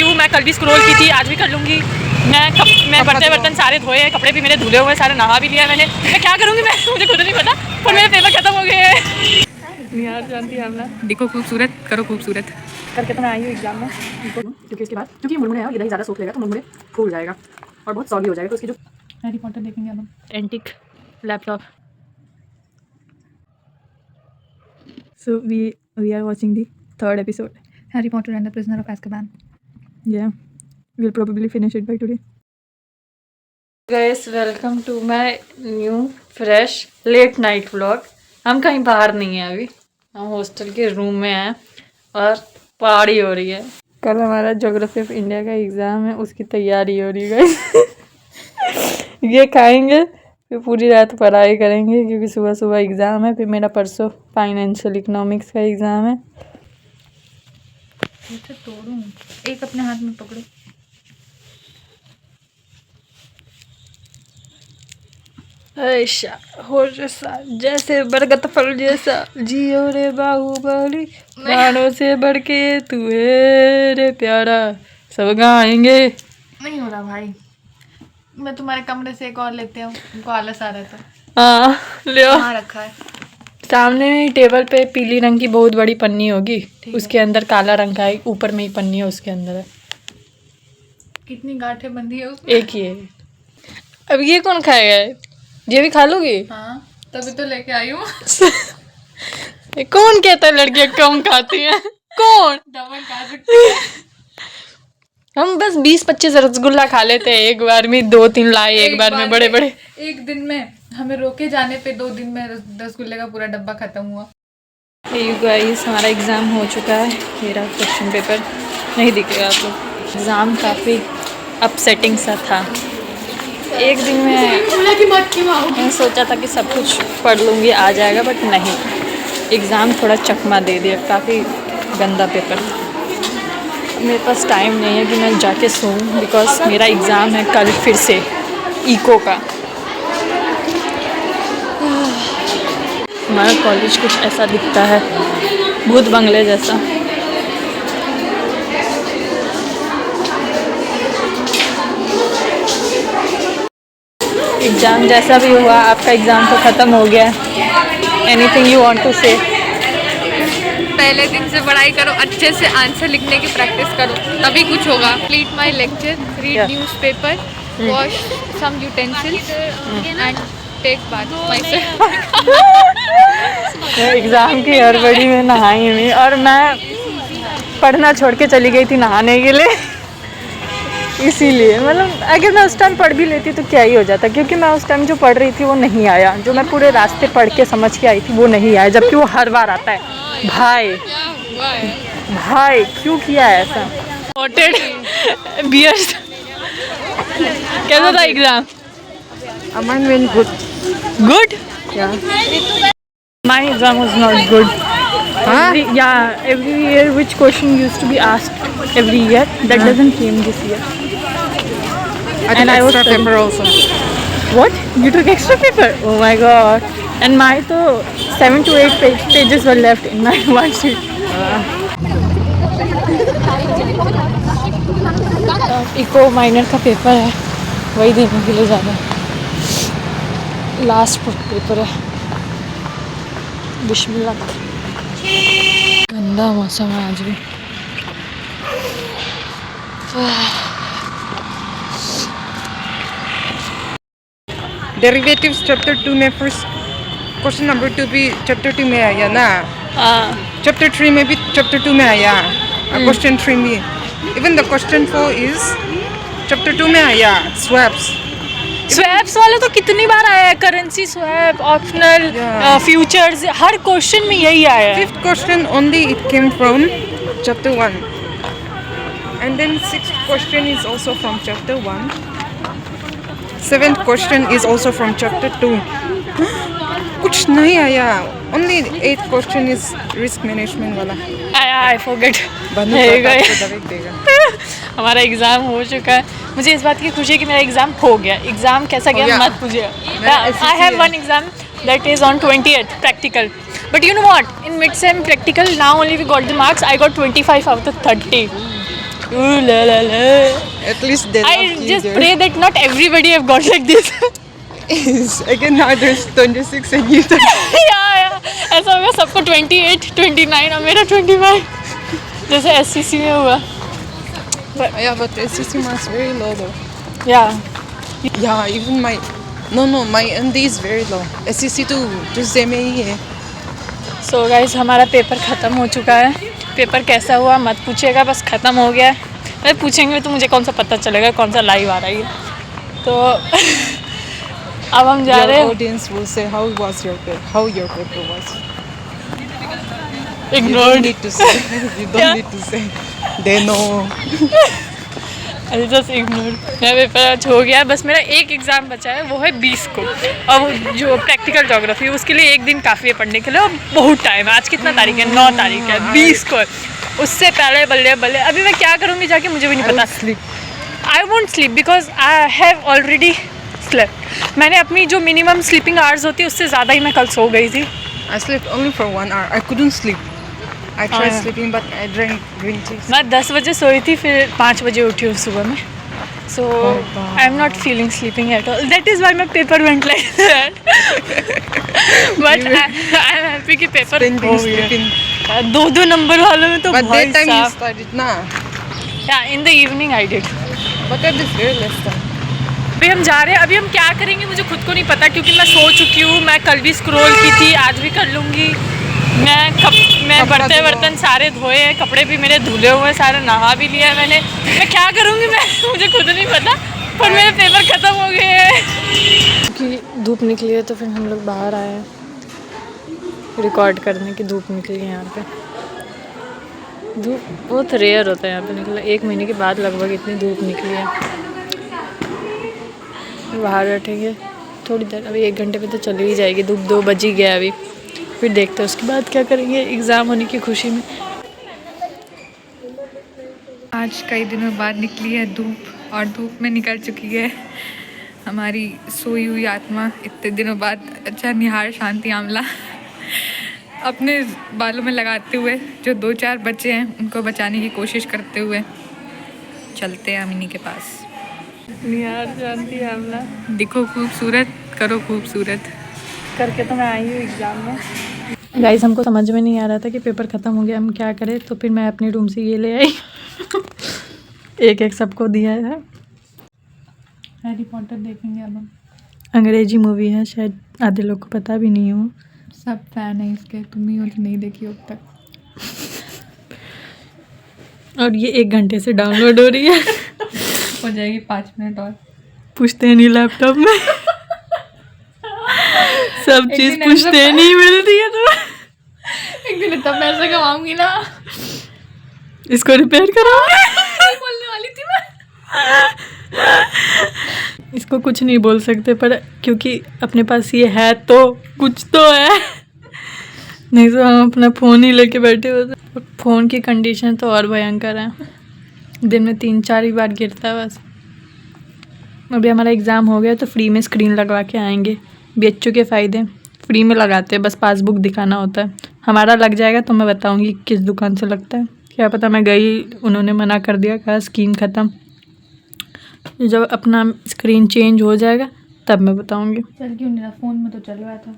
हूँ। मैं कल भी स्क्रॉल की थी, आज भी कर लूँगी। मैं बर्तन सारे धोए हैं, कपड़े भी मेरे धुले हुए, सारे नहा भी लिया मैंने। मैं क्या करूँगी मैं मुझे खुद नहीं पता, पर मेरे पेपर खत्म हो गए हैं। यार जानती है आपने, दिखो खूबसूरत, करो खूबसूरत करके तो मैं आई हूँ एग्जाम में, क्योंकि इसके बाद क्योंकि मुड़मुड़े है, इधर ही ज़्यादा सोख लेगा तो मुड़मुड़े फूल जाएगा और बहुत सॉगी हो जाएगा। तो उसकी जो हैरी पॉटर देखेंगे हम antique laptop. So we are watching the third episode, Harry Potter and the Prisoner of Azkaban. Yeah, we'll probably finish it by today. Guys, welcome to my new fresh late night vlog. हम कहीं बाहर नहीं हैं अभी, हम hostel के room में हैं और पहाड़ी हो रही है। कल हमारा ज्योग्राफी ऑफ इंडिया का एग्ज़ाम है, उसकी तैयारी हो रही है गाइस। ये खाएंगे फिर पूरी रात पढ़ाई करेंगे क्योंकि सुबह सुबह एग्ज़ाम है। फिर मेरा परसों फाइनेंशियल इकोनॉमिक्स का एग्ज़ाम है। इसे तोड़ूं, एक अपने हाथ में पकड़ो। ऐसा हो जैसा जैसे बरगद फल जैसा जियो रे बाहुबली, गानों से बढ़ के तू है रे प्यारा, सब गाएंगे। नहीं हो रहा भाई, मैं तुम्हारे कमरे से एक और लेते हूँ, उनको आलस आ रहा था। हाँ ले आओ। कहाँ रखा है? सामने में टेबल पे पीली रंग की बहुत बड़ी पन्नी होगी, उसके अंदर काला रंग का है, ऊपर में ही पन्नी है, उसके अंदर है। कितनी गांठें बंधी है उसमें? एक ही है। अब ये कौन खाएगा? ये भी खा लोगी? हाँ तभी तो लेके आई हूँ। कौन कहता है लड़कियां कम खाती हैं? कौन? डबल खा सकती है। हम बस 20-25 रसगुल्ला खा लेते हैं एक बार में, 2-3 लाए एक बार में बड़े बड़े। एक दिन में हमें रोके जाने पे 2 दिन में रसगुल्ले का पूरा डब्बा खत्म हुआ। ये गाइस हमारा एग्ज़ाम हो चुका है, मेरा क्वेश्चन पेपर नहीं दिखेगा आपको। एग्ज़ाम काफ़ी अपसेटिंग सा था। एक दिन में मैंने सोचा था कि सब कुछ पढ़ लूँगी, आ जाएगा, बट नहीं, एग्ज़ाम थोड़ा चकमा दे दिया, काफ़ी गंदा पेपर था। मेरे पास टाइम नहीं है कि मैं जाके सोऊं बिकॉज मेरा एग्ज़ाम है कल फिर से इको का। हमारा कॉलेज कुछ ऐसा दिखता है, भूत बंगले जैसा। एग्ज़ाम जैसा भी हुआ, आपका एग्ज़ाम तो ख़त्म हो गया। एनीथिंग यू वांट टू से? पहले दिन से पढ़ाई करो, अच्छे से आंसर लिखने की प्रैक्टिस करो, तभी कुछ होगा। Complete my lecture, read newspaper, wash some utensils and take bath myself. Exam की हड़बड़ी में नहाई हुई और मैं पढ़ना छोड़ के चली गई थी नहाने के लिए। इसीलिए मतलब अगर मैं उस टाइम पढ़ भी लेती तो क्या ही हो जाता, क्योंकि मैं उस टाइम जो पढ़ रही थी वो नहीं आया, जो मैं पूरे रास्ते पढ़ के समझ के आई थी वो नहीं आया, जबकि वो हर बार आता है। भाई भाई क्यों किया है ऐसा? बियर्स। कैसा था exam? Mine went good. Good? Yeah. My exam was not good. Every year which question used to be asked every year, that doesn't came this year. I took extra paper also. What? You took extra paper? Oh my god. And my तो 7 to 8 pages were left in my one sheet. Eco minor का paper है, वही देने के लिए जाना है। Last paper है। बिस्मिल्लाह। गंदा मौसम है आज भी। Derivatives chapter 2 में first question number 2 भी chapter 2 में आया ना? Chapter 3 में भी chapter 2 में आया। Question 3 में। Even the question 4 is chapter 2 में आया। Swaps वाला तो कितनी बार आया है, करेंसी स्वैप, ऑप्शनल, फ्यूचर्स, हर क्वेश्चन में यही आया है। 5th question only it came from chapter 1, and then 6th question is also from chapter 1. 7th question is also from chapter 2. कुछ नहीं आया, only 8th question is risk management वाला। I forget। हमारा exam हो चुका है। मुझे इस बात की खुशी है कि मेरा एग्ज़ाम हो गया। एग्ज़ाम कैसा गया मत पूछिएगा। I have one exam that is on 20th practical, but you know what, in mid sem practical now only we got the marks. I got 25 out of 30। Ooh la la la. At least they I love you just there. pray that not everybody have got like this. Again, now there's 26 and you. yeah. ऐसा होगा सबको 28, 29 और मेरा 25 जैसे SCC में हुआ. Yeah, but SCC marks very low though. Yeah. Yeah, even my my MD is very low. SCC to same ही है. So guys हमारा पेपर ख़त्म हो चुका है. पेपर कैसा हुआ मत पूछिएगा, बस ख़त्म हो गया है. अरे पूछेंगे तो मुझे कौन सा पता चलेगा कौन सा लाइव आ रहा है. तो अब हम जा रहे Your हैं. audience will say how your paper was. You don't Ignored. need to say. You don't Yeah. need to say. They know. अरे जस्ट इग्नोर. मेरा पेपर आज हो गया है, बस मेरा एक एग्ज़ाम बचा है, वो है 20 को. और वो जो प्रैक्टिकल ज्योग्राफी है उसके लिए एक दिन काफ़ी है पढ़ने के लिए, और बहुत टाइम है. आज कितना तारीख है? 9 तारीख है. 20 को है. उससे पहले बल्ले बल्ले अभी मैं क्या करूँगी जाके मुझे भी नहीं पता. I won't sleep because I have already slept. मैंने अपनी जो मिनिमम स्लीपिंग आवर्स होती है उससे ज़्यादा ही मैं कल सो गई थी. I slept only for 1 hour. I couldn't sleep. I tried yeah. sleeping, but I drank green tea. मैं 10 बजे सोई थी, फिर 5 बजे उठी हूँ सुबह में. So I am not feeling sleeping at all. That is why my paper went like that. But I am happy कि पेपर Spending हो गया. sleeping. 2 नंबर वालों में तो But बहुत that time you साफ. started, nah. Yeah, in the evening I did. But at this very less time. अभी हम जा रहे हैं. अभी हम क्या करेंगे मुझे खुद को नहीं पता, क्योंकि मैं सो चुकी हूँ. मैं कल भी स्क्रॉल की थी, आज भी कर लूँगी. मैं बर्तन सारे धोए हैं, कपड़े भी मेरे धुले हुए हैं, सारे नहा भी लिया है मैंने. मैं क्या करूँगी मैं मुझे खुद नहीं पता. पर मेरे पेपर ख़त्म हो गए हैं. क्योंकि धूप निकली है तो फिर हम लोग बाहर आए हैं रिकॉर्ड करने की. धूप निकली है यहाँ पे. धूप बहुत रेयर होता है यहाँ पे निकला. 1 महीने के बाद लगभग इतनी धूप निकली है. बाहर बैठेंगे थोड़ी देर. अभी 1 घंटे में तो चली ही जाएगी धूप. 2 बज ही गया अभी. फिर देखते हैं उसके बाद क्या करेंगे एग्ज़ाम होने की खुशी में. आज कई दिनों बाद निकली है धूप, और धूप में निकल चुकी है हमारी सोई हुई आत्मा. इतने दिनों बाद अच्छा निहार शांति आमला अपने बालों में लगाते हुए जो 2-4 बच्चे हैं उनको बचाने की कोशिश करते हुए चलते हैं अमीनी के पास. निहार शांति आमला दिखो खूबसूरत, करो खूबसूरत. करके तो मैं आई हूँ एग्ज़ाम में. गाइस हमको समझ में नहीं आ रहा था कि पेपर ख़त्म हो गया, हम क्या करें. तो फिर मैं अपने रूम से ये ले आई. एक सबको दिया है. हैरी पॉटर देखेंगे अब हम. अंग्रेजी मूवी है, शायद आधे लोग को पता भी नहीं हो. सब फैन है इसके, तुम ही हो जो नहीं देखी अब तक. और ये 1 घंटे से डाउनलोड हो रही है. हो जाएगी 5 मिनट और. पूछते नहीं लैपटॉप में. सब चीज़ पूछते नहीं मिलती है तो. एक दिन इतना पैसा कमाऊंगी ना, इसको रिपेयर करो. बोलने वाली थी मैं. इसको कुछ नहीं बोल सकते, पर क्योंकि अपने पास ये है तो कुछ तो है. नहीं तो हम अपना फ़ोन ही लेके बैठे होते. फ़ोन की कंडीशन तो और भयंकर है. दिन में 3-4 ही बार गिरता है बस. अभी हमारा एग्ज़ाम हो गया तो फ्री में स्क्रीन लगवा के आएंगे. BHU के फ़ायदे फ्री में लगाते हैं, बस पासबुक दिखाना होता है. हमारा लग जाएगा तो मैं बताऊंगी किस दुकान से लगता है. क्या पता मैं गई, उन्होंने मना कर दिया, कहा स्कीम ख़त्म. जब अपना स्क्रीन चेंज हो जाएगा तब मैं बताऊंगी. चल क्यों नहीं रहा, फ़ोन में तो चल रहा था.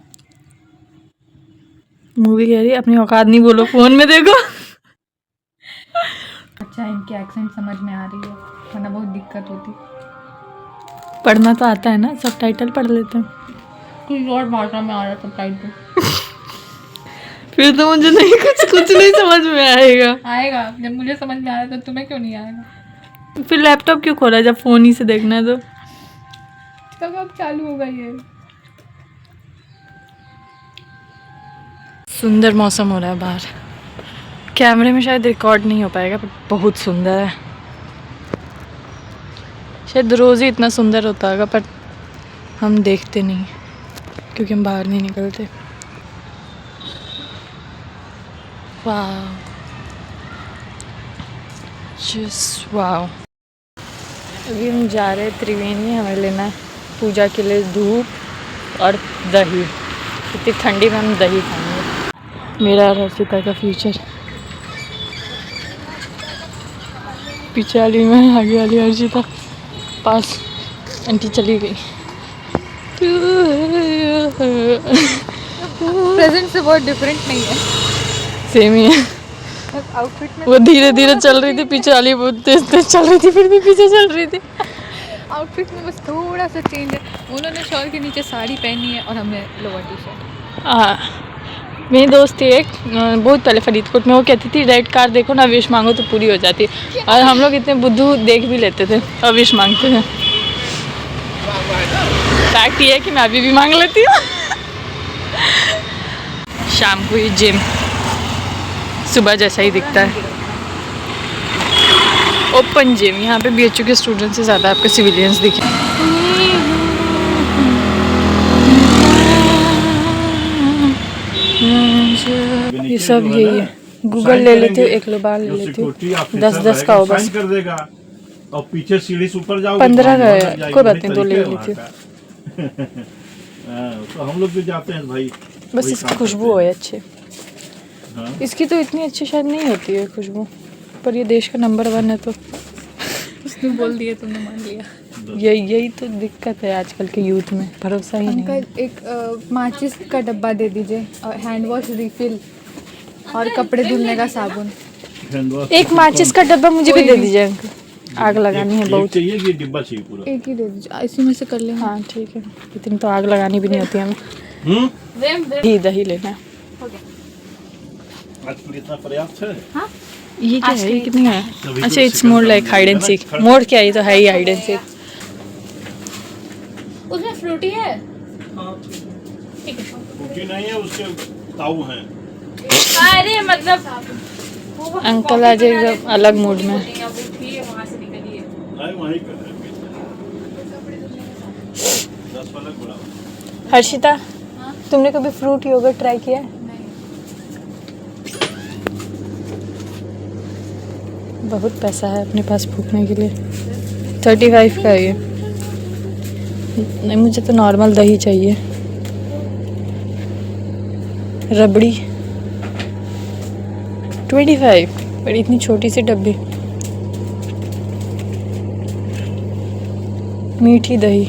मूवी कह रही है अपनी औकात नहीं बोलो, फ़ोन में देखो. अच्छा इनकी एक्सेंट समझ में आ रही है, वरना बहुत दिक्कत होती. पढ़ना तो आता है ना, सबटाइटल पढ़ लेते हैं. कोई और भाषा में आ रहा सबटाइटल. फिर तो मुझे नहीं कुछ नहीं समझ में आएगा. आएगा, जब मुझे समझ में आ रहा था तुम्हें क्यों नहीं आएगा. फिर लैपटॉप क्यों खोला जब फ़ोन ही से देखना है तो. कब अब चालू होगा ये. सुंदर मौसम हो रहा है बाहर. कैमरे में शायद रिकॉर्ड नहीं हो पाएगा, पर बहुत सुंदर है. शायद रोज़ ही इतना सुंदर होता होगा, पर हम देखते नहीं क्योंकि हम बाहर नहीं निकलते. वाह, जस्ट वाह. अभी हम जा रहे हैं त्रिवेणी. हमें लेना है पूजा के लिए धूप और दही. इतनी ठंडी में हम दही खाएंगे. मेरा और हर्षिता का फ्यूचर. पीछे वाली में, आगे वाली हर्षिता पास। आंटी चली गई। प्रेजेंट से बहुत डिफरेंट नहीं है, सेम ही है। आउटफिट में वो धीरे धीरे चल रही थी, पीछे वाली बहुत तेज तेज चल रही थी, फिर भी पीछे चल रही थी। आउटफिट में बस थोड़ा सा चेंज है। उन्होंने शॉल के नीचे साड़ी पहनी है और हमने लोअर टी शर्ट। हाँ, मेरी दोस्त थी एक, बहुत पहले फरीदकोट में, वो कहती थी रेड कार देखो ना, विश मांगो तो पूरी हो जाती है। और हम लोग इतने बुद्धू देख भी लेते थे और विश मांगते थे। फैक्ट ये है कि मैं अभी भी मांग लेती हूँ। शाम को ये जिम सुबह जैसा ही दिखता है, ओपन जिम। यहाँ पे BHU के स्टूडेंट्स से ज़्यादा आपको सिविलियंस दिखे। ये सब यही है। गूगल ले लेती हूँ, एक लोबार ले लेती हूँ, 10-10 का हो बस। कर देगा और पीछे सीढ़ी से ऊपर जाओगे 15 का है, कोई बात नहीं, 2 ले लेती हूँ। तो हम लोग भी जाते हैं भाई, बस इसकी खुशबू हो अच्छी। हाँ। इसकी तो इतनी अच्छी शायद नहीं होती है खुशबू, पर ये देश का नंबर 1 है तो उसने बोल दिया, तुमने मान लिया। यही तो दिक्कत है आजकल के यूथ में, भरोसा ही नहीं। अंकल एक माचिस का डब्बा दे दीजिए और हैंड वॉश रिफिल और कपड़े धुलने का साबुन। एक माचिस का डब्बा मुझे भी दे दीजिए अंकल, आग लगानी है बहुत। चाहिए कि डिब्बा चाहिए पूरा? एक ही दे दीजिए, इसी में से कर लेंगे। हाँ ठीक है, इतनी तो आग लगानी भी नहीं होती हमें। दही लेना है। आज के लिए इतना पर्याप्त है। हाँ ये क्या है, ये कितनी है? अच्छा, it's more like hide and seek. More क्या, ये तो है ही हाइड एंड सीक। उसमें फ्रूटी है। रोटी नहीं है, उसके ताऊ हैं। अरे मतलब अंकल आज एकदम अलग मूड में। नहीं वहीं पे है 10 वाला बड़ा। हर्षिता, तुमने कभी फ्रूट योगर्ट ट्राई किया है? बहुत पैसा है अपने पास फूकने के लिए। 35 का है ये। नहीं, मुझे तो नॉर्मल दही चाहिए। रबड़ी 25, पर इतनी छोटी सी डब्बी। मीठी दही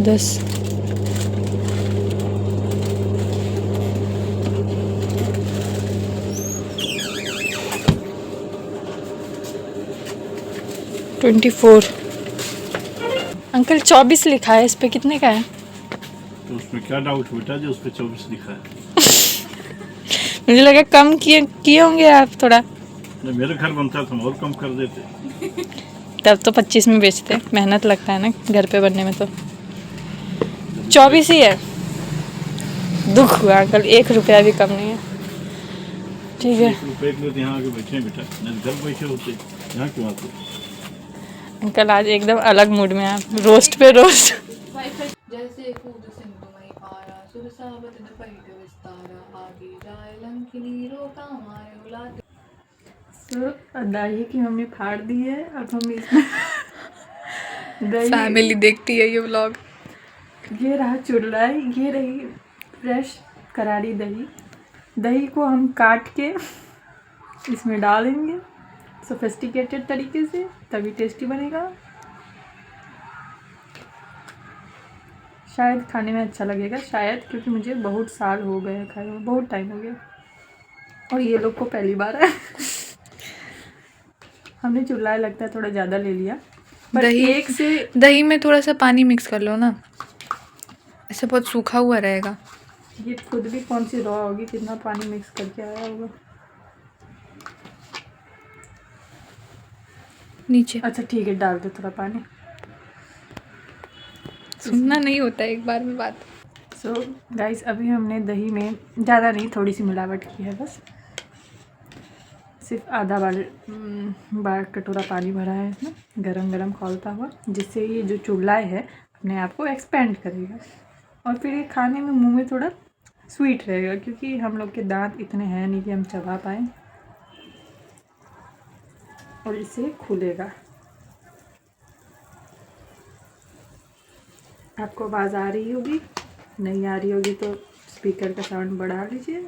10। $24। अंकल 24 लिखा है, इस पे कितने का है? तो उसमें क्या डाउट बेटा, जो उसपे 24 लिखा है? मुझे लगा कम किए होंगे आप थोड़ा। नहीं, मेरे घर बनता तो हम और कम कर देते। तब तो 25 में बेचते, मेहनत लगता है ना घर पे बनने में। तो 24 ही है। दुख हुआ अंकल, 1 रुपया भी कम नहीं है। ठीक है 1 रुपए के लिए तो यहाँ आके बैठे बेटा, नहीं घर बैठे होते यहाँ क्यों आते? अंकल आज एकदम अलग मूड में आप, रोस्ट पे रोस्ट। जैसे कूद सिंधुमई पारा सुरसावत दपैठ विस्तारा आगे जाए लंकिनी रोका मारे उलाते। दही की हमने फाड़ दी है, अब हम इसमें दही। फैमिली देखती है ये व्लॉग। ये रहा चुरलाई, ये रही फ्रेश करारी दही। दही को हम काट के इसमें डालेंगे सोफिस्टिकेटेड तरीके से, तभी टेस्टी बनेगा। शायद खाने में अच्छा लगेगा, शायद, क्योंकि मुझे बहुत साल हो गए खाए हुए, बहुत टाइम हो गया और ये लोग को पहली बार है। हमने चुल्ला लगता है थोड़ा ज़्यादा ले लिया, पर एक से दही में थोड़ा सा पानी मिक्स कर लो ना, ऐसे बहुत सूखा हुआ रहेगा। ये खुद भी कौन सी रॉ होगी, कितना पानी मिक्स करके आया होगा। नीचे अच्छा ठीक है, डाल दो थोड़ा पानी। सुनना नहीं होता है एक बार में बात। सो गाइस, अभी हमने दही में ज़्यादा नहीं, थोड़ी सी मिलावट की है, बस सिर्फ आधा बार कटोरा पानी भरा है इसमें, गरम गरम खौलता हुआ, जिससे ये जो चुल्ला है अपने आप को एक्सपेंड करेगा और फिर ये खाने में मुंह में थोड़ा स्वीट रहेगा, क्योंकि हम लोग के दांत इतने हैं नहीं कि हम चबा पाएँ, और इसे खुलेगा। आपको आवाज़ आ रही होगी, नहीं आ रही होगी तो स्पीकर का साउंड बढ़ा लीजिए।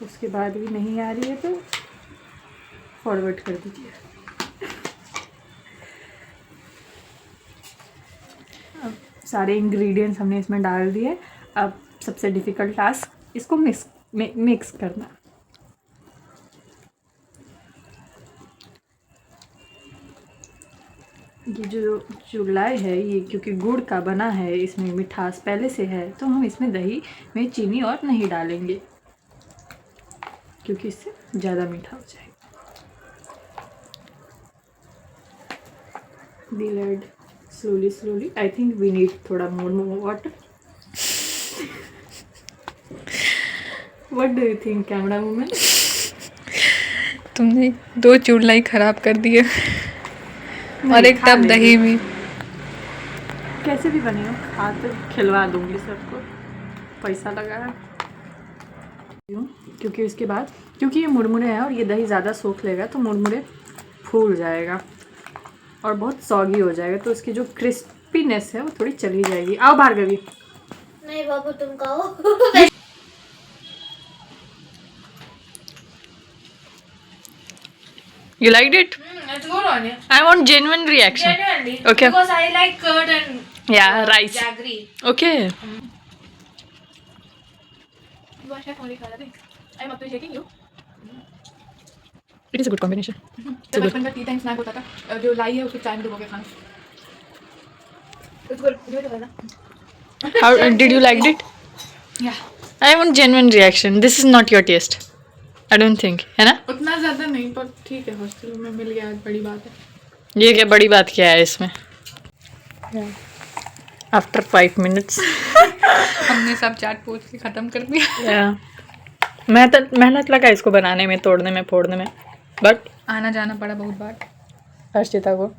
उसके बाद भी नहीं आ रही है तो फॉरवर्ड कर दीजिए। अब सारे इंग्रेडिएंट्स हमने इसमें डाल दिए। अब सबसे डिफ़िकल्ट टास्क इसको मिक्स करना। ये जो चुलाई है ये क्योंकि गुड़ का बना है, इसमें मिठास पहले से है, तो हम इसमें दही में चीनी और नहीं डालेंगे क्योंकि इससे ज़्यादा मीठा हो जाएगा। We'll add slowly. I think we need थोड़ा more water. What do you think, camera woman? तुमने 2 चूल्हा खराब कर दिए और एक खा टब लेंगे। दही में। कैसे भी बने हो, खा तो खिलवा दूंगी सबको, पैसा लगा है। क्योंकि इसके बाद क्योंकि ये मुरमुरे है और ये दही ज़्यादा सोख लेगा तो मुरमुरे फूल जाएगा और बहुत सॉगी हो जाएगा, तो इसकी जो क्रिस्पीनेस है वो थोड़ी चली जाएगी। आओ भार्गवी। नहीं बाबू तुम खाओ। You liked it? It's good on you. I want genuine reaction. Genuinely. Okay. Because I like curd and Yeah, rice. jaggery. Okay. You are chef only, Khalid. I'm appreciating you. It is a good combination. जब बचपन का T time snack होता था, जो लाई है उसको चाय में डुबो के खाना। It's good. Do it again. How did you like it? Yeah. I want genuine reaction. This is not your taste. I don't think, है ना? उतना ज़्यादा नहीं पर ठीक है, हॉस्टल में मिल गया, बड़ी बात है। ये क्या बड़ी बात क्या है इसमें? After 5 minutes. हमने सब चाट पोच के ख़त्म कर दिया। मेहनत लगा इसको बनाने में, तोड़ने में, फोड़ने में, बट आना जाना पड़ा बहुत बार। अर्शिता को,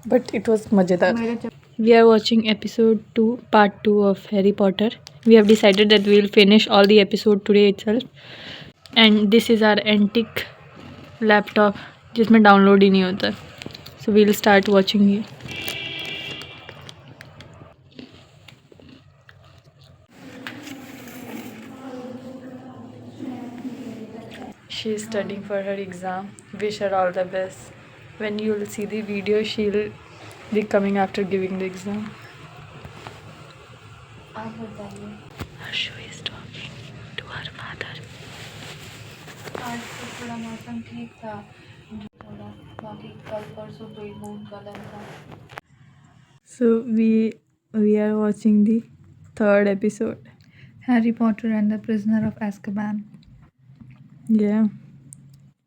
but it was मज़ेदार। We are watching episode 2, part 2 of Harry Potter. We have decided that we will finish all the episode today itself. And this is our antique laptop जिसमें download ही नहीं होता. So we will start watching it. She is studying for her exam. Wish her all the best. When you will see the video, she will be coming after giving the exam. आप बताइए। Harshu is talking to her mother. आज तो थोड़ा मौसम ठीक था, थोड़ा, बाकी कल परसों तो ही बहुत गलत था। So we are watching the 3rd episode. Harry Potter and the Prisoner of Azkaban. Yeah,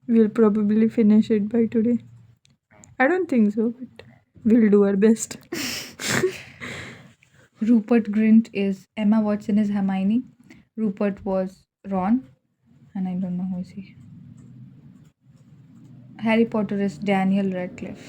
we'll probably finish it by today. I don't think so, but we'll do our best. Rupert Grint is Emma Watson is Hermione. Rupert was Ron, and I don't know who is he. Harry Potter is Daniel Radcliffe.